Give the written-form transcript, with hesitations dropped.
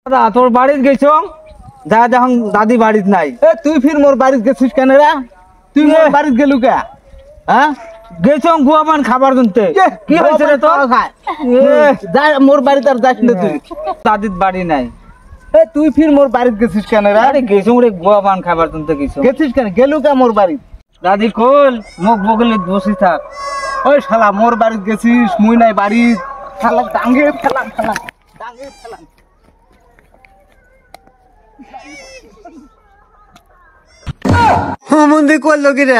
দাদা তোর বাড়িতে গেছো যা যখন দাদি বাড়িতে নাই তুই ফির মোর বাড়িতে গেছিস কেন রে? তুই মোর বাড়িতে গেলু কে? হ্যাঁ গেছো গুয়া পান খাবার জনতে কি হয়েছে রে তোর? যা মোর বাড়িতে আর যাস না তুই। দাদির বাড়ি নাই। তুই ফির মোর বাড়িতে গেছিস কেন রে? আরে গেছো রে গুয়া পান খাবার জনতে গেছো। গেছিস কেন? গেলু কে মোর বাড়ি? দাদি খোল মুখ বগলে বসে থাক। ওই শালা মোর বাড়িতে গেছিস মুই নাই বাড়ি শালা ডাঙ্গে ফেলাম ডাঙ্গে ফেলাম। হুমন্দি করলো কি রে?